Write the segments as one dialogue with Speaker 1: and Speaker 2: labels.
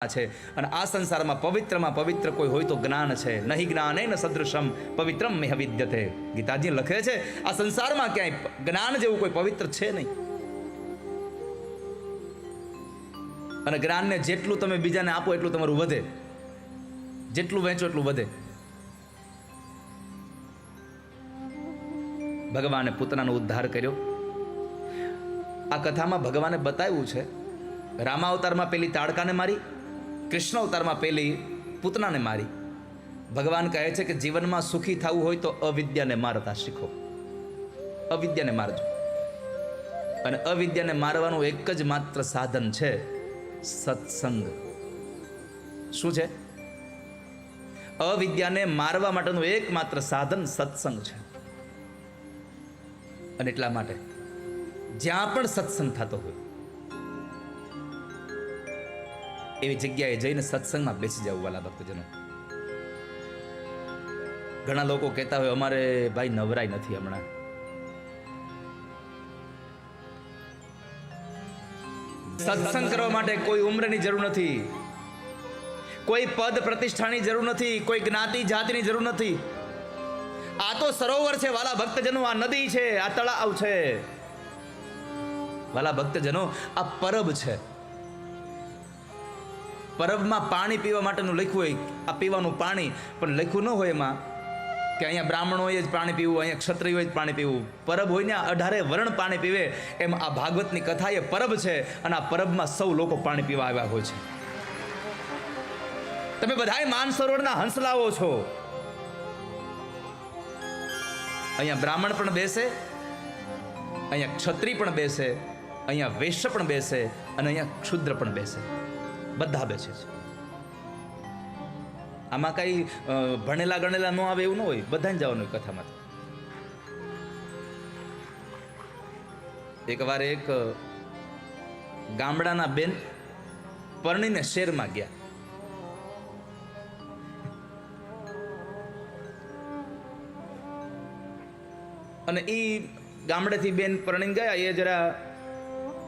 Speaker 1: છે અને આ સંસારમાં પવિત્રમાં પવિત્ર કોઈ હોય તો જ્ઞાન છે. નહીં જ્ઞાનેન સદૃશમ પવિત્રમ મેહ વિદ્યતે. ગીતાજી લખે છે આ સંસારમાં ક્યાંય જ્ઞાન જેવું કોઈ પવિત્ર છે નહીં. અને જ્ઞાનને જેટલું તમે બીજાને આપો એટલું તમારું વધે, જેટલું વહેંચો એટલું વધે. ભગવાને પૂતનાનો ઉદ્ધાર કર્યો. આ કથામાં ભગવાને બતાવ્યું છે રામાવતારમાં પેલી તાડકાને મારી, કૃષ્ણ અવતારમાં પેલી પૂતનાને મારી. ભગવાન કહે છે કે જીવનમાં સુખી થવું હોય તો અવિદ્યાને મારતા શીખો, અવિદ્યાને મારજો. અને અવિદ્યાને મારવાનું એક જ માત્ર સાધન છે સત્સંગ. શું છે? અવિદ્યાને મારવા માટેનું એકમાત્ર સાધન સત્સંગ છે. અને એટલા માટે જ્યાં પણ સત્સંગ થતો હોય એવી જગ્યાએ જઈને સત્સંગમાં બેસી જવું. વાલા ભક્તજનો, ઘણા લોકો કહેતા હોય અમારે ભાઈ નવરાઈ નથી હમણાં. સત્સંગ કરવા માટે કોઈ ઉંમરની જરૂર નથી, કોઈ પદ પ્રતિષ્ઠાની જરૂર નથી, કોઈ જ્ઞાતિ જાતિની જરૂર નથી. આ તો સરોવર છે વાલા ભક્તજનો, આ નદી છે, આ તળાવ છે. વાલા ભક્તજનો, આ પરબ છે. પરબમાં પાણી પીવા માટેનું લખ્યું હોય, આ પીવાનું પાણી, પણ લખ્યું ન હોય એમાં કે અહીંયા બ્રાહ્મણોએ જ પાણી પીવું, અહીંયા ક્ષત્રિયોએ જ પાણી પીવું. પરબ હોય ને 18 વર્ણ પાણી પીવે, એમ આ ભાગવતની કથા એ પરબ છે. અને આ પરબમાં સૌ લોકો પાણી પીવા આવ્યા હોય છે. તમે બધાય માનસરોવરના હંસલાઓ છો. અહીંયા બ્રાહ્મણ પણ બેસે, અહીંયા ક્ષત્રિય પણ બેસે, અહીંયા વૈશ્ય પણ બેસે, અને અહીંયા ક્ષુદ્ર પણ બેસે. બધા બેસે છે. આમાં કઈ ભણેલા ગણેલા ન આવે એવું ન હોય, બધાને જવાનું હોય કથામાં. એકવાર એક ગામડાના બેન પરણીને શહેરમાં ગયા. અને એ ગામડેથી બેન પરણીને ગયા, એ જરા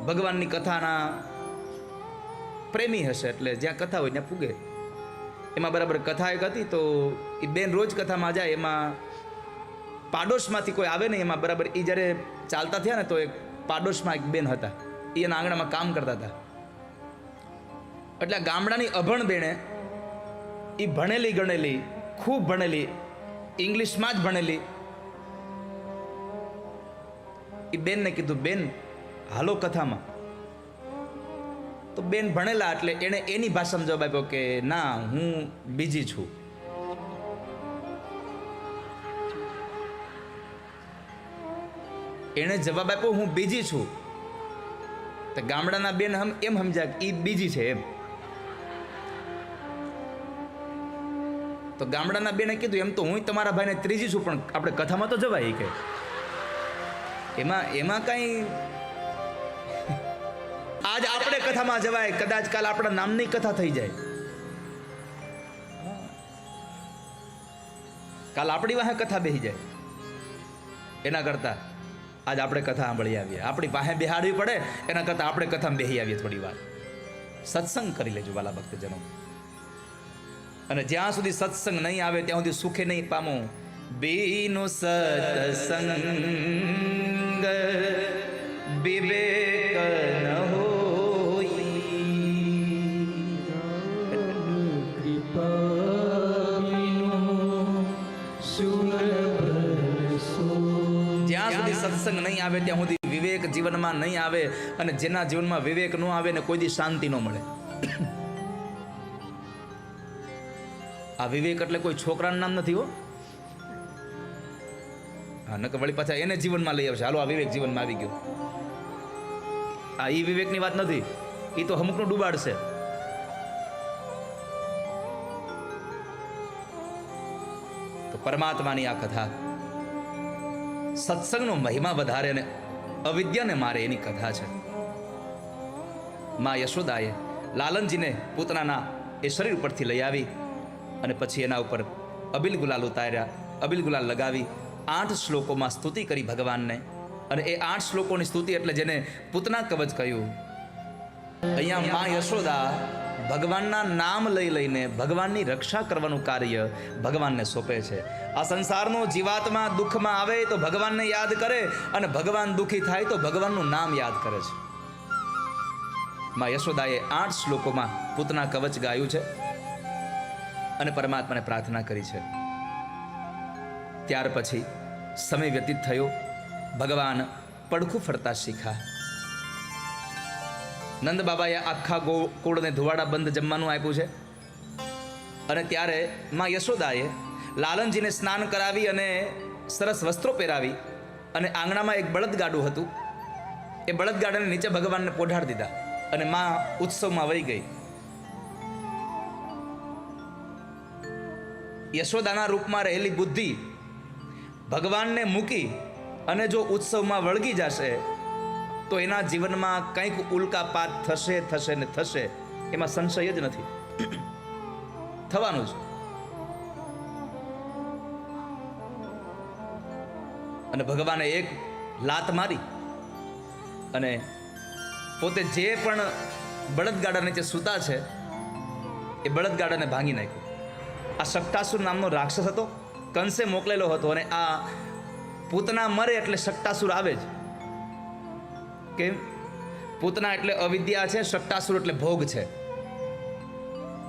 Speaker 1: ભગવાનની કથાના પ્રેમી હશે, એટલે જ્યાં કથા હોય ત્યાં પૂગે. એમાં બરાબર કથા એક હતી, તો એ બેન રોજ કથામાં જાય. એમાં પાડોશમાંથી કોઈ આવે ને, એમાં બરાબર એ જ્યારે ચાલતા થયા ને, તો એક પાડોશમાં એક બેન હતા, એ એના આંગણામાં કામ કરતા હતા. એટલે ગામડાની અભણ બેને, એ ભણેલી ગણેલી, ખૂબ ભણેલી, ઇંગ્લિશમાં જ ભણેલી, એ બેનને કીધું, બેન હાલો કથામાં. તો બેન ભણેલા એટલે એણે એની ભાષામાં જવાબ આપ્યો કે ના, હું બીજી છું. એણે જવાબ આપ્યો હું બીજી છું. તો ગામડાના બેન એમ સમજ્યા કે એ બીજી છે એમ. તો ગામડાના બેને કીધું એમ તો હું તમારા ભાઈને ત્રીજી છું, પણ આપણે કથામાં તો જવાય કે એમાં કઈ. આજ આપણે કથામાં જવાય, કદાચ કાલ આપણા નામની કથા થઈ જાય, કાલ આપણી વાહે કથા બેસી જાય. એના કરતા આજ આપણે કથા સાંભળી આવીએ. આપણી પાસે બેહાડવી પડે એના કરતા આપણે કથામાં બેસી આવીએ થોડી વાર. સત્સંગ કરી લેજો વાલા ભક્તજનો. અને જ્યાં સુધી સત્સંગ નહીં આવે ત્યાં સુધી સુખે નહીં પામો. બીનો સત્સંગ વિવેક ન હોય. જ્યાં સુધી સત્સંગ નહીં આવે ત્યાં સુધી વિવેક જીવનમાં નહીં આવે. અને જેના જીવનમાં વિવેક ન આવે ને કોઈ દી શાંતિ ન મળે. આ વિવેક એટલે કોઈ છોકરાનું નામ નથી હો. હા, નકર વળી પાછા એને જીવનમાં લઈ આવશે. હાલો આ વિવેક જીવનમાં આવી ગયો. આ ઈ વિવેકની વાત નથી, એ તો અમુકનું ડૂબાડશે. તો પરમાત્માની આ કથા સત્સંગનો મહિમા વધારે અને અવિદ્યાને મારે એની કથા છે. માં યશોદાએ લાલનજીને પૂતનાના એ શરીર ઉપરથી લઈ આવી અને પછી એના ઉપર અબિલ ગુલાલ ઉતાર્યા, અબિલ ગુલાલ લગાવી 8 શ્લોકોમાં સ્તુતિ કરી ભગવાનને. અને એ 8 શ્લોકોની સ્તુતિ એટલે જેને પૂતના કવચ કહ્યું. અહીંયા માં યશોદા ભગવાનના નામ લઈ લઈને ભગવાનની રક્ષા કરવાનું કાર્ય ભગવાનને સોંપે છે. આ સંસારનો જીવાત્મા દુઃખમાં આવે તો ભગવાનને યાદ કરે, અને ભગવાન દુઃખી થાય તો ભગવાનનું નામ યાદ કરે છે. માં યશોદાએ 8 શ્લોકોમાં પૂતના કવચ ગાયું છે અને પરમાત્માને પ્રાર્થના કરી છે. ત્યાર પછી સમય વ્યતીત થયો, ભગવાન પડખું ફરતા શીખા. નંદ બાબાએ આખા ગોકુળને ધુવાડા બંધ જમવાનું આપ્યું છે. અને ત્યારે માં યશોદાએ લાલનજીને સ્નાન કરાવી અને સરસ વસ્ત્રો પહેરાવી, અને આંગણામાં એક બળદગાડું હતું, એ બળદગાડાને નીચે ભગવાનને પોઢાડી દીધા, અને માં ઉત્સવમાં વહી ગઈ. યશોદાના રૂપમાં રહેલી બુદ્ધિ ભગવાનને મૂકી અને જો ઉત્સવમાં વળગી જશે તો એના જીવનમાં કંઈક ઉલ્કાપાત થશે ને થશે, એમાં સંશય જ નથી. થવાનું જ. અને ભગવાને એક લાત મારી અને પોતે જે પણ બળદગાડા નીચે સૂતા છે એ બળદગાડાને ભાંગી નાખ્યું. આ શક્ટાસુર નામનો રાક્ષસ હતો, કંસે મોકલેલો હતો, અને આ પૂતના મરે એટલે શક્ટાસુર આવે જ. કેમ? પૂતના એટલે અવિદ્યા છે, શક્ટાસુર એટલે ભોગ છે.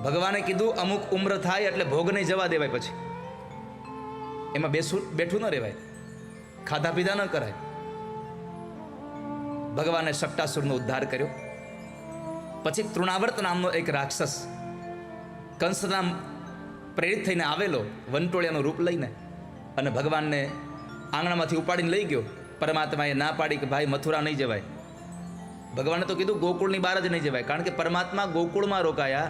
Speaker 1: ભગવાને કીધું અમુક ઉમ્ર થાય એટલે ભોગ નહીં જવા દેવાય, પછી એમાં બેઠું ન રહેવાય, ખાધા પીધા ન કરાય. ભગવાને શક્ટાસુરનો ઉદ્ધાર કર્યો. પછી તૃણાવર્ત નામનો એક રાક્ષસ કંસના પ્રેરિત થઈને આવેલો, વનટોળિયાનું રૂપ લઈને, અને ભગવાનને આંગણામાંથી ઉપાડીને લઈ ગયો. પરમાત્માએ ના પાડી કે ભાઈ મથુરા નહીં જવાય. ભગવાને તો કીધું ગોકુળની બહાર જ નહીં જવાય, કારણ કે પરમાત્મા ગોકુળમાં રોકાયા,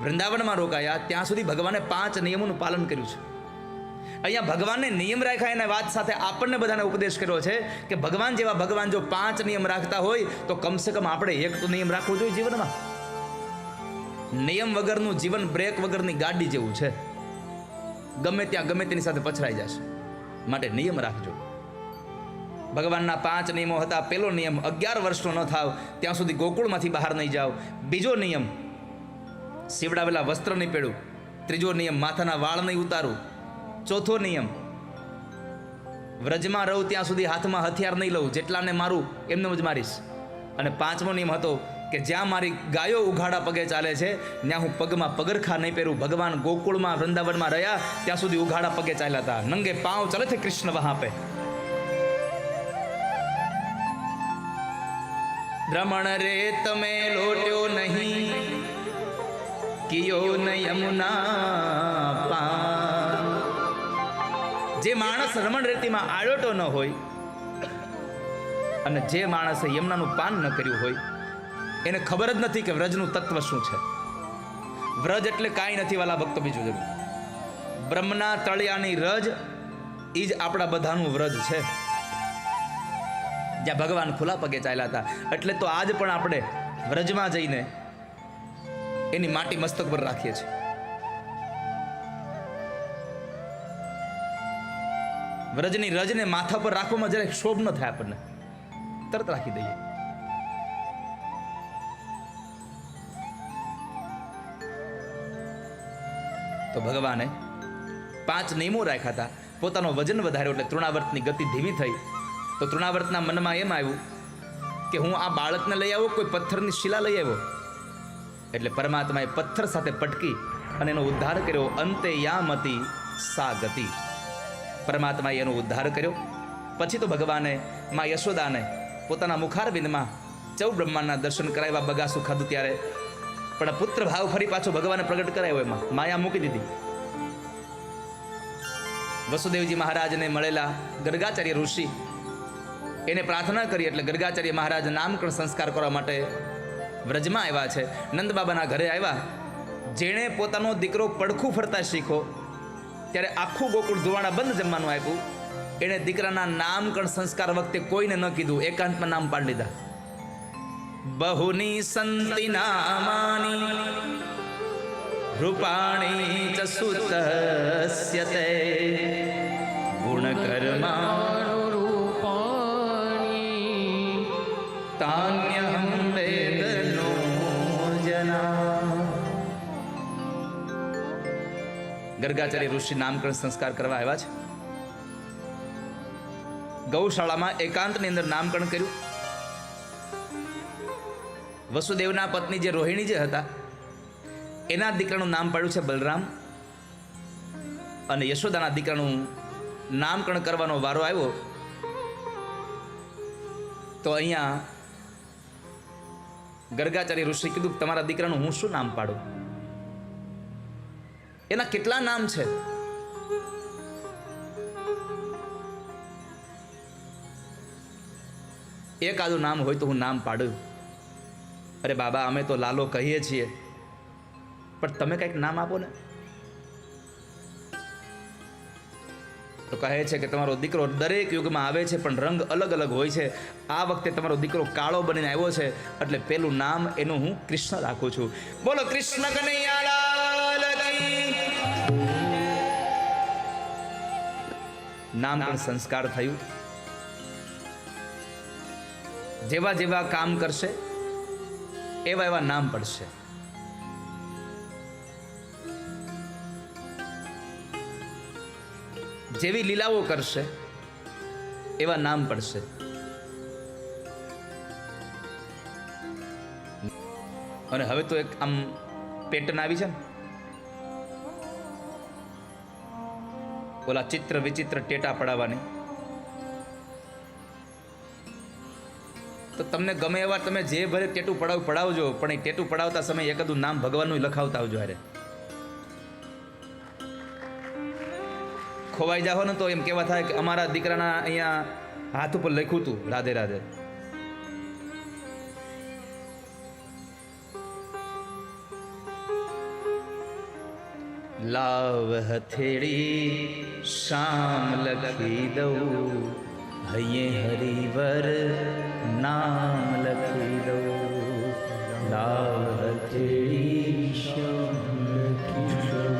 Speaker 1: વૃંદાવનમાં રોકાયા, ત્યાં સુધી ભગવાને 5 નિયમોનું પાલન કર્યું છે. અહીંયા ભગવાનને નિયમ રાખ્યા એના વાત સાથે આપણને બધાને ઉપદેશ કર્યો છે કે ભગવાન જેવા ભગવાન જો 5 નિયમ રાખતા હોય તો કમસે કમ આપણે એક તો નિયમ રાખવો જોઈએ જીવનમાં. નિયમ વગરનું જીવન બ્રેક વગરની ગાડી જેવું છે, ગમે ત્યાં ગમે તેની સાથે પછડાઈ જશે. માટે નિયમ રાખજો. ભગવાનના 5 નિયમો હતા. પહેલો નિયમ 11 વર્ષનો ન થાવ ત્યાં સુધી ગોકુળમાંથી બહાર નહીં જાઓ. બીજો નિયમ સીવડાવેલા વસ્ત્ર નહીં પહેરું. ત્રીજો નિયમ માથાના વાળ નહીં ઉતારું. ચોથો નિયમ વ્રજમાં રહું ત્યાં સુધી હાથમાં હથિયાર નહીં લઉં, જેટલાને મારું એમને જ મારીશ. અને 5મો નિયમ હતો કે જ્યાં મારી ગાયો ઉઘાડા પગે ચાલે છે ત્યાં હું પગમાં પગરખા નહીં પહેરું. ભગવાન ગોકુળમાં વૃંદાવનમાં રહ્યા ત્યાં સુધી ઉઘાડા પગે ચાલ્યા હતા. નંગે પાંવ ચલે છે કૃષ્ણ વહાં પે. ભ્રમણ રે તમે લોટ્યો નહીં, કિયો ન યમુના પાર. જે માણસ રમણ રેતીમાં આળોટો ન હોય અને જે માણસે યમુનાનું પાન ન કર્યું હોય એને ખબર જ નથી કે વ્રજનું તત્વ શું છે. વ્રજ એટલે કાંઈ નથી વાલા ભક્તો, બીજું જરૂર. બ્રહ્મના તળિયાની રજ એ જ આપણા બધાનું વ્રજ છે, જ્યાં ભગવાન ખુલ્લા પગે ચાલ્યા હતા. એટલે તો આજ પણ આપણે વ્રજમાં જઈને એની માટી મસ્તક પર રાખીએ છીએ. વ્રજની રજને માથા પર રાખવામાં જરાક શોભ ન થાય, આપણને તરત રાખી દઈએ. તો ભગવાને 5 નિયમો રાખ્યા હતા. પોતાનો વજન વધાર્યો એટલે તૃણાવર્તની ગતિ ધીમી થઈ. તો તૃણાવર્તના મનમાં એમ આવ્યું કે હું આ બાળકને લઈ આવ્યો, કોઈ પથ્થરની શિલા લઈ આવ્યો. એટલે પરમાત્માએ પથ્થર સાથે પટકી અને એનો ઉદ્ધાર કર્યો. અંતે યામતી સા ગતિ. પરમાત્માએ એનો ઉદ્ધાર કર્યો. પછી તો ભગવાને માં યશોદાને પોતાના મુખારવિંદમાં 14 બ્રહ્માંડના દર્શન કરાવ્યા. બગાસું ખાધું ત્યારે પણ પુત્ર ભાવ ફરી પાછો ભગવાને પ્રગટ કરાયો. એમાં માયા મૂકી દીધી. વસુદેવજી મહારાજને મળેલા ગર્ગાચાર્ય ઋષિ એને પ્રાર્થના કરી એટલે ગર્ગાચાર્ય મહારાજ નામકરણ સંસ્કાર કરવા માટે વ્રજમાં આવ્યા છે. નંદ બાબાના ઘરે આવ્યા. જેણે પોતાનો દીકરો પડખું ફરતા શીખો ત્યારે આખું ગોકુળ ધુવાણા બંધ જમવાનું આપ્યું. એણે દીકરાના નામકરણ સંસ્કાર વખતે કોઈને ન કીધું, એકાંતમાં નામ પાડી લીધા. બહુની સંતિ નામાની રૂપાણી ચ સુતસ્ય તે ગુણકર્માનુરૂપાણી તાન્યહં વેદનો જના. ગર્ગાચાર્ય ઋષિ નામકરણ સંસ્કાર કરવા આવ્યા છે. ગૌશાળામાં એકાંતની અંદર નામકરણ કર્યું. વસુદેવના પત્ની જે રોહિણી જે હતા એના દીકરાનું નામ પાડ્યું છે બલરામ, અને યશોદાના દીકરાનું નામકરણ કરવાનો વારો આવ્યો તો અહીંયા ગર્ગાચાર્ય ઋષિ કીધું તમારા દીકરાનું હું શું નામ પાડું? એના કેટલા નામ છે? એકાદું નામ હોય તો હું નામ પાડું. અરે બાબા, અમે તો લાલો કહીએ છીએ, પણ તમે કંઈક નામ આપો ને. તો કહે છે કે તમારો દીકરો દરેક યુગમાં આવે છે પણ રંગ અલગ અલગ હોય છે. આ વખતે તમારો દીકરો કાળો બનીને આવ્યો છે એટલે પેલું નામ એનું હું કૃષ્ણ રાખું છું. બોલો કૃષ્ણ કનૈયાલાલ કી. નામકરણ સંસ્કાર થયું. જેવા જેવા કામ કરશે એવા એવા નામ પડશે. જેવી લીલાઓ કરશે એવા નામ પડશે. અને હવે તો એક આમ પેટર્ન આવી છે ને, ઓલા ચિત્ર વિચિત્ર ટેટા પડાવવાની. તો તમને ગમે એવા તમે જે ભરે ટેટું પડાવજો, પણ એ ટેટું પડાવતા સમયે એકાદું નામ ભગવાનનું લખાવતા આવજો. અરે ખોવાઈ જાઓ ને તો એમ કેવા થાય કે અમારા દીકરાના અહીંયા હાથ ઉપર લખ્યું હતું રાધે રાધે. લાવ હથેળી શામ લખી દઉં, હૈયે હરિવર નામ લખી દઉં. લાવ હથેળી શામ લખી દઉં,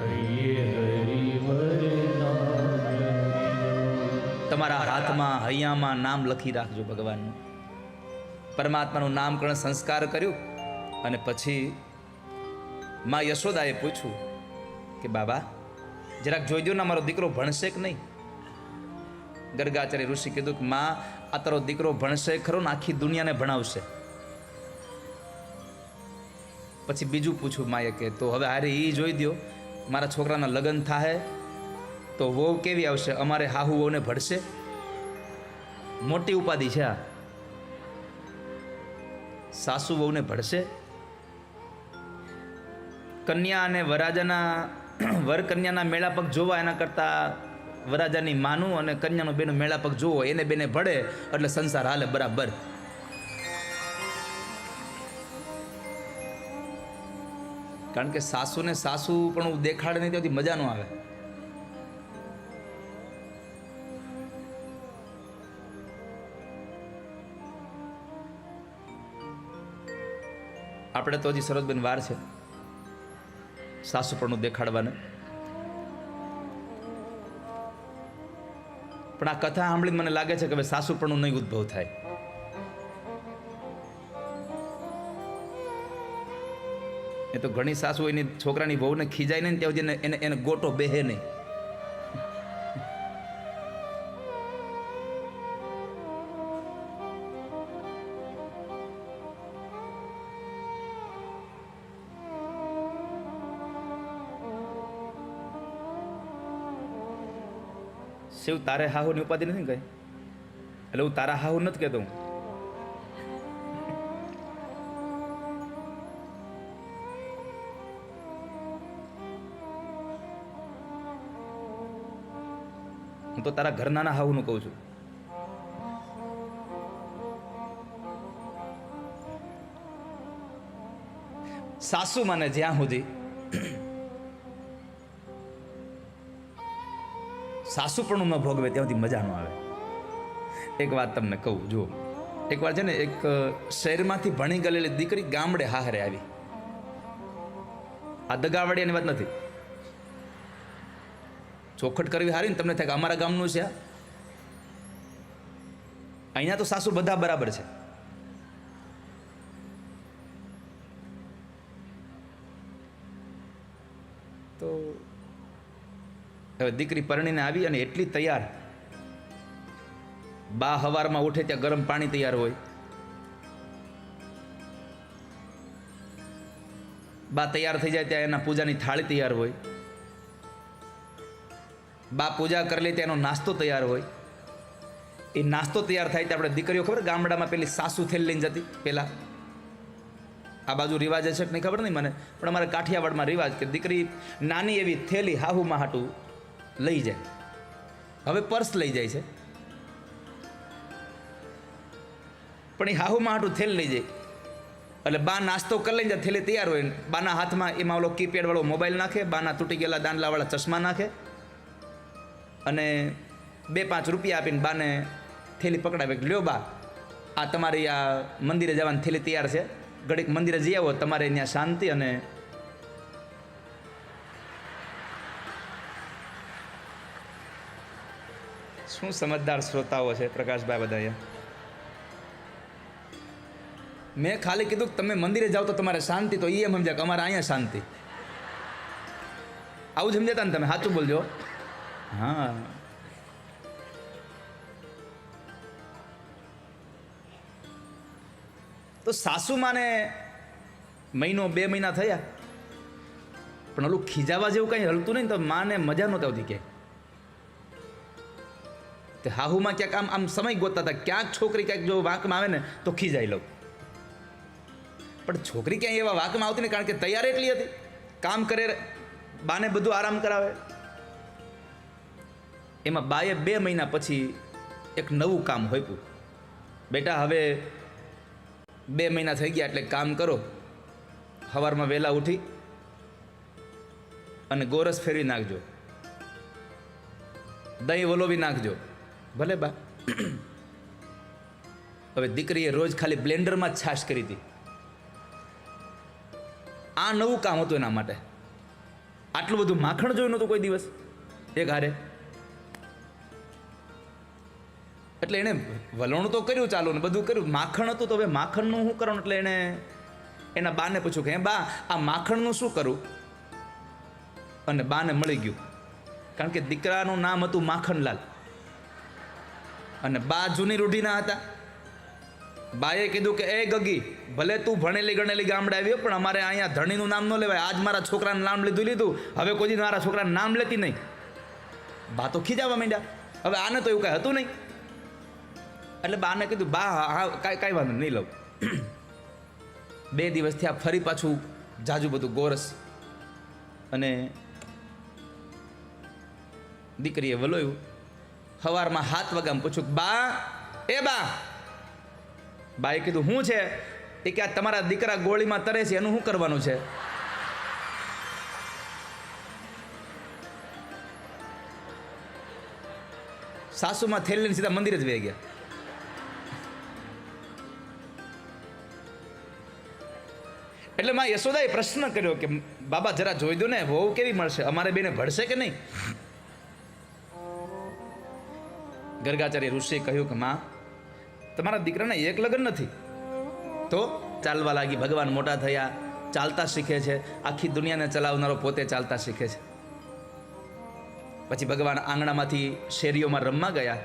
Speaker 1: હૈયે હરિવર નામ લખી દઉં. તમારા હાથમાં હૈયામાં નામ લખી રાખજો ભગવાનનું. પરમાત્માનું નામકરણ સંસ્કાર કર્યું અને પછી માં યશોદાએ પૂછ્યું કે બાબા જરાક જોઈ દો ને મારો દીકરો ભણશે કે નહીં. ગર્ગાચાર્ય ઋષિ કીધું કે માં આ તારો દીકરો ભણશે ખરો ને આખી દુનિયાને ભણાવશે. પછી બીજું પૂછ્યું માએ કે તો હવે હારે એ જોઈ દો મારા છોકરાના લગ્ન થાય તો વહુ કેવી આવશે? અમારે હાહુ વહુને ભણશે? મોટી ઉપાધિ છે આ. સાસુ વહુને ભણશે? કન્યા અને વરરાજાના વર કન્યાના મેળાપગ જોવા એના કરતા વરરાજાની માનું અને કન્યાનું બેનું મેળાપગ જોવો, એને બેને ભળે એટલે સંસાર હાલે બરાબર. કારણ કે સાસુને સાસુ પણ દેખાડે નહીં ત્યાંથી મજા ન આવે. આપણે તો હજી સરોજબેન વાર છે સાસુપણું દેખાડવાને. પણ આ કથા સાંભળીને મને લાગે છે કે હવે સાસુપણું નહીં ઉદ્ભવ થાય. એ તો ઘણી સાસુ એની છોકરાની વહુને ખીજાય નહીં ત્યાં સુધી એને ગોટો બેહે નહીં. શિવ તારે હાહુની ઉપાધિ નથી કઈ, એટલે હું તારા હાહુ નથી કહેતો. હું તો તારા ઘરનાના હાહુનું કહું છું. સાસુ માને જ્યાં સુધી સાસુપણું ન ભોગવે ત્યાં સુધી મજા ન આવે. એક વાત તમને કહું, જુઓ, એકવાર છે ને એક શહેરમાંથી ભણી ગયેલી દીકરી ગામડે હાહરે આવી. આ દગાવડિયાની વાત નથી. ચોખટ કરવી હારી ને તમને થાય કે અમારા ગામનું છે. અહીંયા તો સાસુ બધા બરાબર છે. તો હવે દીકરી પરણીને આવી અને એટલી તૈયાર, બા હવારમાં ઉઠે ત્યાં ગરમ પાણી તૈયાર હોય, બા તૈયાર થઈ જાય ત્યાં એના પૂજાની થાળી તૈયાર હોય, બા પૂજા કરી લે ત્યાં એનો નાસ્તો તૈયાર હોય. એ નાસ્તો તૈયાર થાય ત્યાં આપણે દીકરીઓ ખબર ગામડામાં પેલી સાસુ થેલી લઈને જતી પહેલાં, આ બાજુ રિવાજ છે કે નહીં ખબર નહીં મને, પણ અમારે કાઠિયાવાડમાં રિવાજ કે દીકરી નાની એવી થેલી હાહુમાં હાટું લઈ જાય. હવે પર્સ લઈ જાય છે, પણ એ હાહુમાં હાટું થેલી લઈ જાય. એટલે બા નાસ્તો કરી લઈને થેલી તૈયાર હોય, બાના હાથમાં એમાં ઓલો કીપેડ વાળો મોબાઈલ નાખે, બાના તૂટી ગયેલા દાંડલાવાળા ચશ્મા નાખે અને 2-5 રૂપિયા આપીને બાને થેલી પકડાવે. લ્યો બા, આ તમારી આ મંદિરે જવાની થેલી તૈયાર છે, ઘડીક મંદિરે જઈ આવો, તમારે ત્યાં શાંતિ. અને શું સમજદાર શ્રોતાઓ છે પ્રકાશભાઈ બધા અહીંયા. મેં ખાલી કીધું કે તમે મંદિરે જાઓ તો તમારે શાંતિ, તો એ એમ સમજ્યા કે અમારે અહીંયા શાંતિ. આવું જ સમજતા ને તમે? સાચું બોલજો. હા, તો સાસુમાને મહિનો 2 મહિના થયા, પણ ઓલું ખીજાવા જેવું કંઈ હલતું નહીં, તો માને મજા નહોતી આવતી. કે તે હાહુમાં ક્યાંક આમ આમ સમય ગોતતા હતા, ક્યાંક છોકરી ક્યાંક જો વાંકમાં આવે ને તો ખીજાઈ લઉં, પણ છોકરી ક્યાંય એવા વાંકમાં આવતી નહીં, કારણ કે તૈયાર એટલી હતી, કામ કરે, બાને બધું આરામ કરાવે. એમાં બાએ 2 મહિના પછી એક નવું કામ હોપ્યું. બેટા હવે 2 મહિના થઈ ગયા એટલે કામ કરો, સવારમાં વહેલા ઉઠી અને ગોરસ ફેરવી નાખજો, દહીં વલોવી નાખજો. ભલે બા. હવે દીકરીએ રોજ ખાલી બ્લેન્ડરમાં જ છાશ કરી હતી. આ નવું કામ હતું એના માટે. આટલું બધું માખણ જોયું નહોતું કોઈ દિવસ એક હારે. એટલે એણે વલણું તો કર્યું, ચાલુ ને બધું કર્યું, માખણ હતું. તો હવે માખણનું શું કરવાનું? એટલે એણે એના બાને પૂછ્યું કે હે બા, આ માખણનું શું કરું? અને બાને મળી ગયું, કારણ કે દીકરાનું નામ હતું માખણલાલ અને બા જૂની રૂઢીના હતા. બાએ કીધું કે એ ગગી, ભલે તું ભણેલી ગણેલી ગામડે આવ્યો, પણ અમારે અહીંયા ધણીનું નામ ન લેવાય. આજ મારા છોકરાનું નામ લીધું, હવે કોઈ દી મારા છોકરાનું નામ લેતી નહીં. બા તો ખીજાવા માંડ્યા. હવે આને તો એવું કાંઈ હતું નહીં. એટલે બાને કીધું બા હા કાંઈ વાંધો નહીં લઉં. 2 દિવસ થયા, ફરી પાછું જાજુ બધું ગોરસ. અને દીકરીએ વલોયું. સવારમાં 7 વાગ્યામાં પૂછ્યું બા, એ બા. બાએ કીધું શું છે? એ કે આ તમારા દીકરા ગોળીમાં તરે છે, એનું શું કરવાનું છે? સાસુમાં થેલી લઈને સીધા મંદિરે જ વહી ગયા. એટલે માં યશોદાએ પ્રશ્ન કર્યો કે બાબા જરા જોઈ દો ને, વહુ કેવી મળશે, અમારે બેને ભળશે કે નહીં? ગર્ગાચાર્ય ઋષિએ કહ્યું કે માં, તમારા દીકરાને એક લગ્ન નથી, તો ચાલવા લાગી. ભગવાન મોટા થયા, ચાલતા શીખે છે. આખી દુનિયાને ચલાવનારો પોતે ચાલતા શીખે છે. પછી ભગવાન આંગણામાંથી શેરીઓમાં રમવા ગયા.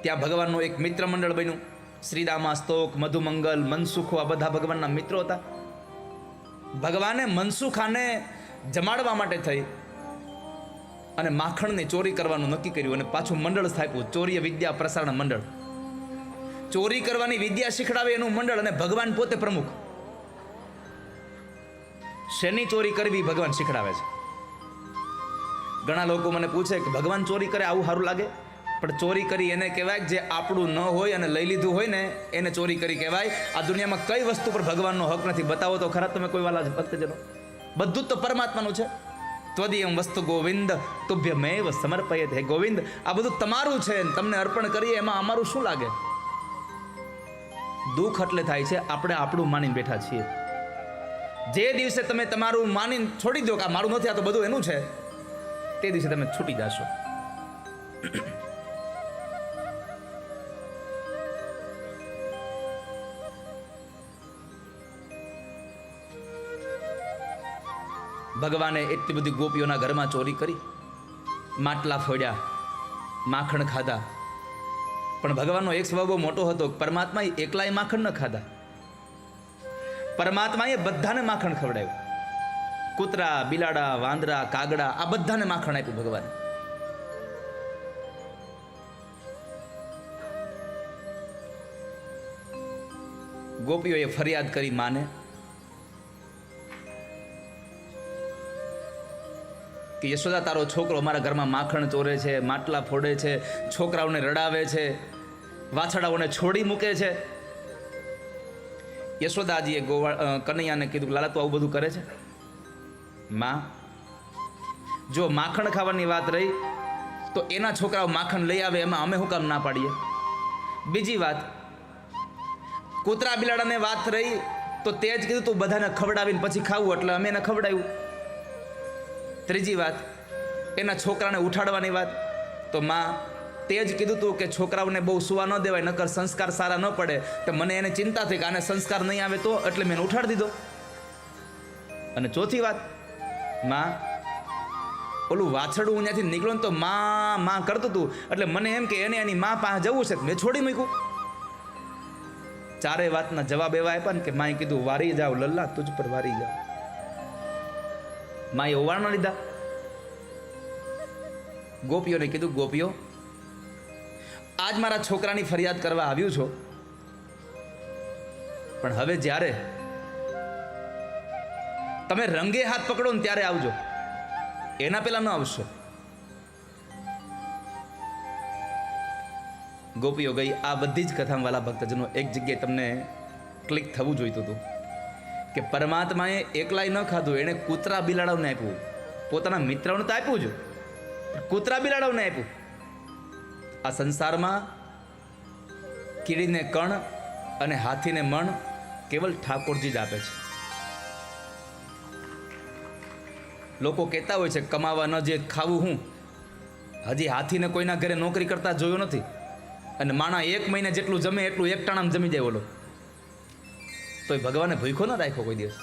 Speaker 1: ત્યાં ભગવાનનું એક મિત્ર મંડળ બન્યું. શ્રીદામા, સ્તોક, મધુમંગલ, મનસુખો, આ બધા ભગવાનના મિત્રો હતા. ભગવાને મનસુખાને જમાડવા માટે થઈ અને માખણની ચોરી કરવાનું નક્કી કર્યું અને પાછું મંડળ સ્થાપ્યું, ચોરીય વિદ્યા પ્રસારણ મંડળ. ચોરી કરવાની વિદ્યા શીખડાવે એનું મંડળ, અને ભગવાન પોતે પ્રમુખ. શેની ચોરી કરવી ભગવાન શીખડાવે છે. ઘણા લોકો મને પૂછે કે ભગવાન ચોરી કરે આવું સારું લાગે? પણ ચોરી કરી એને કહેવાય જે આપણું ન હોય અને લઈ લીધું હોય ને, એને ચોરી કરી કહેવાય. આ દુનિયામાં કઈ વસ્તુ પર ભગવાનનો હક નથી? બતાવો તો ખરા તમે કોઈ વાલા ભક્તજનો. બધું જ તો પરમાત્માનું છે. ત્વદીયમ વસ્તુ ગોવિંદ તુભ્યમેવ સમર્પયેત. હે ગોવિંદ, આ બધું તમારું છે, તમને અર્પણ કરીએ, એમાં અમારું શું લાગે? દુઃખ એટલે થાય છે આપણે આપણું માનીને બેઠા છીએ. જે દિવસે તમે તમારું માનીને છોડી દો કે આ મારું નથી, આ તો બધું એનું છે, તે દિવસે તમે છૂટી જશો. ભગવાને એટલી બધી ગોપીઓના ઘરમાં ચોરી કરી, માટલા ફોડ્યા, માખણ ખાધા. પણ ભગવાનનો એક સ્વભાવ બહુ મોટો હતો. પરમાત્માએ એકલાય માખણ ન ખાધા. પરમાત્માએ બધાને માખણ ખવડાવ્યું. કૂતરા, બિલાડા, વાંદરા, કાગડા, આ બધાને માખણ આપ્યું ભગવાને. ગોપીઓએ ફરિયાદ કરી માને કે યશોદા, તારો છોકરો અમારા ઘરમાં માખણ ચોરે છે, માટલા ફોડે છે, છોકરાઓને રડાવે છે, વાછડાઓને છોડી મૂકે છે. યશોદાજીએ કનૈયાને કીધું, લાલા તું આવું બધું કરે છે? માં, જો માખણ ખાવાની વાત રહી તો એના છોકરાઓ માખણ લઈ આવે, એમાં અમે શું કામ ના પાડીએ? બીજી વાત, કૂતરા બિલાડાને વાત રહી તો તે જ કીધું તું બધાને ખવડાવીને પછી ખાવું, એટલે અમે એને ખવડાવ્યું. ત્રીજી વાત, એના છોકરાને ઉઠાડવાની વાત, તો માં તે જ કીધું તું કે છોકરાઓને બહુ સુવા ન દેવાય, નકર સંસ્કાર સારા ન પડે. તો મને એને ચિંતા થઈ કે આને સંસ્કાર નહીં આવે તો, એટલે મેં એને ઉઠાડી દીધો. અને ચોથી વાત, માં ઓલું વાછરડું હું ત્યાંથી નીકળ્યો ને તો માં કરતું હતું, એટલે મને એમ કે એને એની માં પાસે જવું છે, મેં છોડી મૂક્યું. ચારેય વાતના જવાબ એવા આપ્યા ને કે માએ કીધું, વારી જાવ લલ્લા, તુજ પર વારી જાવ. માએ ઓવાળ ન લીધા. ગોપીઓને કીધું, ગોપીઓ, આજ મારા છોકરાની ફરિયાદ કરવા આવ્યું છો, પણ હવે જ્યારે તમે રંગે હાથ પકડો ને ત્યારે આવજો, એના પહેલા ન આવશો. ગોપીઓ ગઈ. આ બધી જ કથામાં વાલા ભક્તજનો એક જગ્યાએ તમને ક્લિક થવું જોઈતું હતું કે પરમાત્માએ એકલાય ન ખાધું, એણે કૂતરા બિલાડાઓને આપ્યું. પોતાના મિત્રોને તો આપ્યું જ, કૂતરા બિલાડાઓને આપ્યું. આ સંસારમાં કીડીને કણ અને હાથીને મણ કેવલ ઠાકોરજી જ આપે છે. લોકો કહેતા હોય છે કમાવા ન જે ખાવું હું. હજી હાથીને કોઈના ઘરે નોકરી કરતા જોયો નથી, અને માણા 1 મહિને જેટલું જમે એટલું એક ટાણામાં જમી જાય ઓલો. તો ભગવાને ભૂખો ન રાખ્યો કોઈ દિવસ.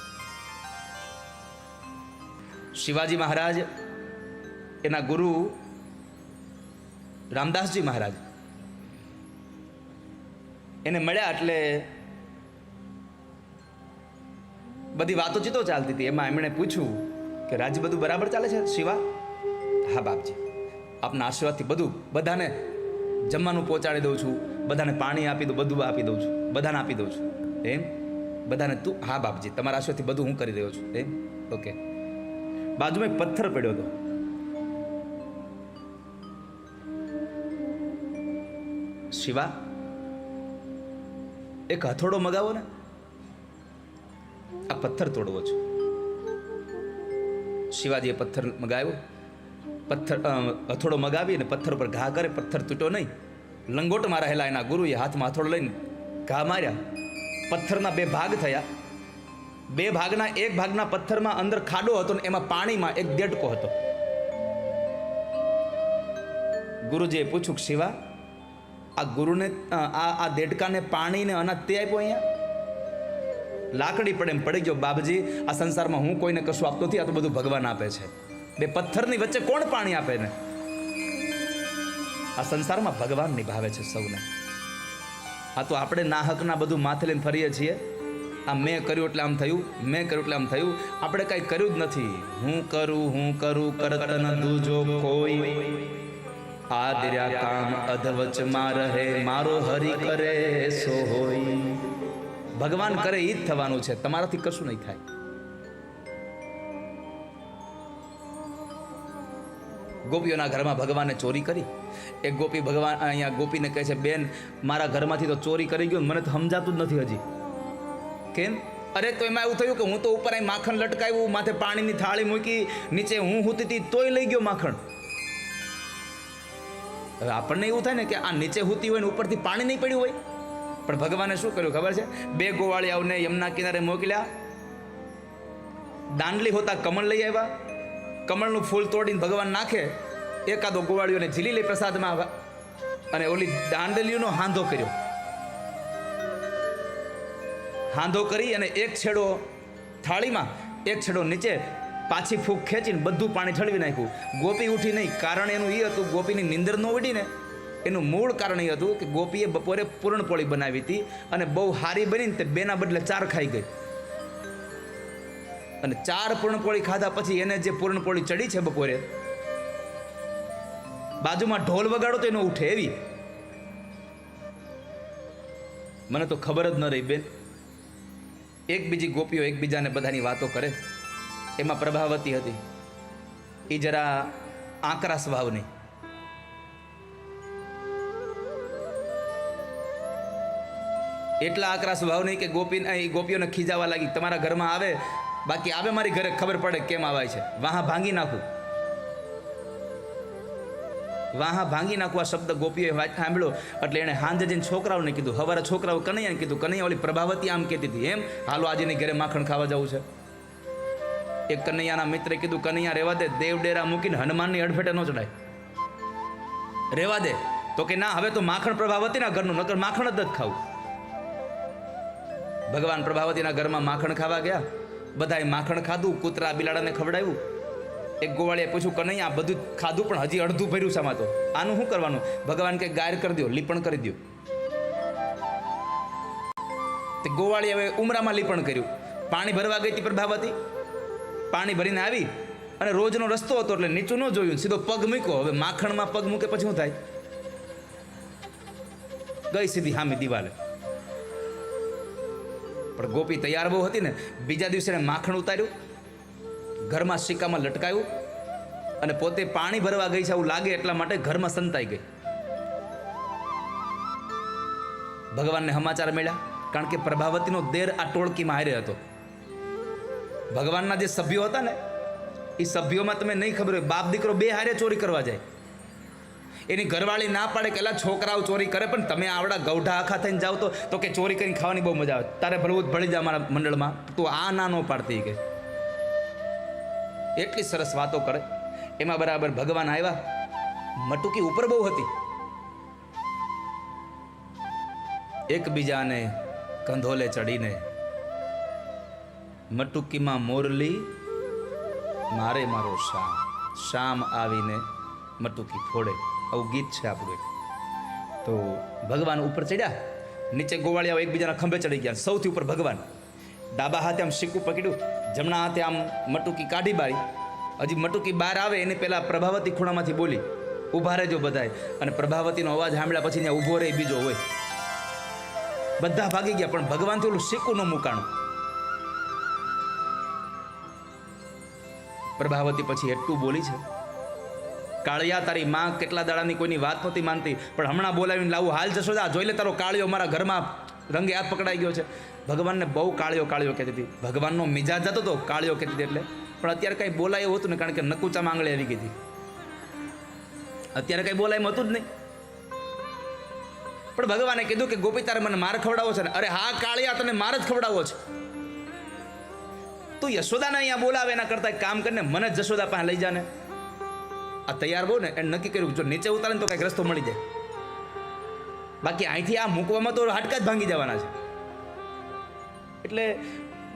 Speaker 1: શિવાજી મહારાજ, એના ગુરુ રામદાસજી મહારાજ એને મળ્યા, એટલે બધી વાતોચીતો ચાલતી હતી. એમાં એમણે પૂછ્યું કે રાજ્ય બધું બરાબર ચાલે છે શિવા? હા બાપજી, આપના આશીર્વાદથી બધું બધાને જમવાનું પહોંચાડી દઉં છું, બધાને પાણી આપી દઉં, બધું આપી દઉં છું, બધાને આપી દઉં છું. એમ? બધાને તું? હા બાપજી, તમારા આશીર્વાદથી બધું હું કરી રહ્યો છું. એમ? ઓકે. બાજુમાં એક પથ્થર પડ્યો હતો. શિવા, એક હથોડો મગાવો ને, આ પથ્થર તોડવો છે. શિવાજીએ પથ્થર મગાવ્યો. હથોડો મગાવી અને પથ્થર પર ઘા કરે. પથ્થર તૂટ્યો નહીં. લંગોટમાં રહેલા એના ગુરુએ હાથમાં હથોડો લઈને ઘા માર્યા. પથ્થરના 2 ભાગ થયા. 2 ભાગના એક ભાગના પથ્થરમાં અંદર ખાડો હતો ને એમાં પાણીમાં એક દેડકો હતો. ગુરુજીએ પૂછ્યું, શિવા, આ ગુરુને આ દેડકાને પાણીને અનાજ તે આપ્યો? અહીંયા લાકડી પડે એમ પડી ગયો. બાપજી, આ સંસારમાં હું કોઈને કશું આપતો નથી, આ તો બધું ભગવાન આપે છે. 2 પથ્થરની વચ્ચે કોણ પાણી આપે ને? આ સંસારમાં ભગવાન નિભાવે છે સૌને. આ તો આપણે નાહકના બધું માથે લઈને ફરીએ છીએ. આ મેં કર્યું એટલે આમ થયું, મેં કર્યું એટલે આમ થયું. આપણે કંઈ કર્યું જ નથી. હું કરું કરત ન દૂજો કોઈ, આદર્યા કામ અધવચમાં રહે, મારો હરિ કરે સો હોય. ભગવાન કરે એ જ થવાનું છે, તમારાથી કશું નહીં થાય. ગોપીઓના ઘરમાં ભગવાને ચોરી કરી. એક ગોપી ભગવાન અહીંયા ગોપીને કહે છે, બેન, મારા ઘરમાંથી તો ચોરી કરી ગયો, મને તો સમજાતું જ નથી હજી. કેમ? અરે તો એમાં એવું થયું કે હું તો ઉપર અહીં માખણ લટકાવ્યું, માથે પાણીની થાળી મૂકી, નીચે હું સૂતી હતી તોય લઈ ગયો માખણ. હવે આપણને એવું થાય ને કે આ નીચે સૂતી હોય ને ઉપરથી પાણી નહીં પડ્યું હોય. પણ ભગવાને શું કર્યું ખબર છે? 2 ગોવાળિયાઓને યમુના કિનારે મોકલ્યા. દાંડલી હોતા કમળ લઈ આવ્યા. કમળનું ફૂલ તોડીને ભગવાન નાખે. એકાદો ગોવાળીઓને ઝીલી લઈ પ્રસાદમાં, અને ઓલી દાંડલીઓનો હાંધો કર્યો. હાંધો કરી અને એક છેડો થાળીમાં, એક છેડો નીચે પાછી ફૂંક ખેંચીને બધું પાણી ઠલવી નાખ્યું. ગોપી ઉઠી નહીં. કારણ એનું એ હતું, ગોપીની નિંદર ન ઉડી ને એનું મૂળ કારણ એ હતું કે ગોપીએ બપોરે પૂરણપોળી બનાવી હતી અને બહુ સારી બનીને તે બેના બદલે 4 ખાઈ ગઈ. અને 4 પૂરણપોળી ખાધા પછી એને જે પૂરણપોળી ચડી છે બપોરે, બાજુમાં ઢોલ વગાડો તો એનો ઉઠે એવી. મને તો ખબર જ ન રહી બેન. એક બીજી ગોપીઓ એકબીજાને બધાની વાતો કરે. એમાં પ્રભાવતી હતી. એ જરા આકરા સ્વભાવની. એટલા આકરા સ્વભાવની કે ગોપીઓને ખીજાવા લાગી. તમારા ઘરમાં આવે, બાકી આવે મારી ઘરે, ખબર પડે કેમ આવાય છે. વાહ ભાંગી નાખું, વાહ ભાંગી નાખું. આ શબ્દ ગોપીઓએ સાંભળ્યો એટલે એણે હાંજે જઈને છોકરાઓને કીધું. હવારે છોકરાઓ કનૈયાને કીધું. કનૈયા ઓલી પ્રભાવતી આમ કહેતી હતી, એમ હાલો આજેની ઘરે માખણ ખાવા જવું છે. એક કનૈયાના મિત્રે કીધું, કનૈયા રહેવા દે, દેવ ડેરા મૂકીને હનુમાનની અડફેટે ન ચડાય, રહેવા દે. તો કે ના, હવે તો માખણ પ્રભાવતીના ઘરનું, નકર માખણ જ નથી ખાવું. ભગવાન પ્રભાવતીના ઘરમાં માખણ ખાવા ગયા. બધાએ માખણ ખાધું, કૂતરા બિલાડાને ખવડાવ્યું. એક ગોવાળીએ પૂછ્યું, કનૈયા બધું ખાધું પણ હજી અડધું ભર્યું છે આમાં, તો આનું શું કરવાનું? ભગવાન કે ગાયર કરી દો, લીપણ કરી દો. તે ગોવાળીએ હવે ઉમરામાં લીપણ કર્યું. પાણી ભરવા ગઈ હતી પ્રભાવતી, પાણી ભરીને આવી અને રોજનો રસ્તો હતો એટલે નીચું ન જોયું, સીધો પગ મૂક્યો. હવે માખણમાં પગ મૂકે પછી શું થાય? ગઈ સીધી હામી દિવાલે. પણ ગોપી તૈયાર બહુ હતી ને, બીજા દિવસે એને માખણ ઉતાર્યું, ઘરમાં સિક્કામાં લટકાયું અને પોતે પાણી ભરવા ગઈ છે એવું લાગે એટલા માટે ઘરમાં સંતાઈ ગઈ. ભગવાનને સમાચાર મળ્યા, કારણ કે પ્રભાવતીનો દેર આ ટોળકીમાં હારે હતો. ભગવાનના જે સભ્યો હતા ને, એ સભ્યોમાં તમે નહીં ખબર હોય, બાપ દીકરો બે હારે ચોરી કરવા જાય. એની ઘરવાળી ના પાડે કે છોકરાઓ ચોરી કરે, પણ તમે આવડા ગૌઢા આખા થઈને જાઓ તો કે ચોરી કરીને ખાવાની બહુ મજા આવે, તારે ભરવું જ ભળી જાય અમારા મંડળમાં, તું આ ના નો પાડતી કે. એટલી સરસ વાતો કરે. એમાં બરાબર ભગવાન આવ્યા. મટુકી ઉપર બહુ હતી. એકબીજાને કંધોલે ચડીને, મટુકીમાં મોરલી મારે મારો શામ, શામ આવીને મટુકી ફોડે, આવું ગીત છે આપણું. તો ભગવાન ઉપર ચડ્યા, નીચે ગોવાળિયાઓ એકબીજાના ખંભે ચડી ગયા. સૌથી ઉપર ભગવાન. ડાબા હાથે આમ સિક્કું પકડ્યું, જમણા હાથે આમ મટુકી કાઢી બારી. હજી મટુકી બહાર આવે એને પહેલા પ્રભાવતી ખૂણામાંથી બોલી, ઊભા રહેજો બધાય. અને પ્રભાવતીનો અવાજ સાંભળ્યા પછી ત્યાં ઊભો રહે બીજો હોય. બધા ભાગી ગયા, પણ ભગવાનથી ઓલું સિક્કું ન મૂકાણું. પ્રભાવતી પછી એટલું બોલી છે, કાળિયા તારી માં કેટલા દાડાની કોઈની વાત નહોતી માનતી, પણ હમણાં બોલાવીને લાવું, હાલ જશોદા જોઈ લે તારો કાળિયો મારા ઘરમાં રંગે હાથ પકડાઈ ગયો છે. ભગવાનને બહુ કાળિયો કાળિયો કહેતી હતી. ભગવાનનો મિજાજ જતો હતો કાળિયો કહેતી હતી એટલે. પણ અત્યારે કંઈ બોલાયું હતું ને, કારણ કે નકુચામાં આંગળી આવી ગઈ હતી. અત્યારે કંઈ બોલાયું હતું જ નહીં. પણ ભગવાને કીધું કે ગોપી તારે મને માર ખવડાવો છે ને? અરે હા કાળિયા, તને માર જ ખવડાવો છે. તું યશોદાને અહીંયા બોલાવે એના કરતા એક કામ કરીને મને જ જશોદા પાસે લઈ જાને. આ તૈયાર બહુ ને એને નક્કી કર્યું, જો નીચે ઉતારે ને તો કંઈક રસ્તો મળી જાય, બાકી અહીંથી આ મૂકવામાં તો હાડકા જ ભાંગી જવાના છે. એટલે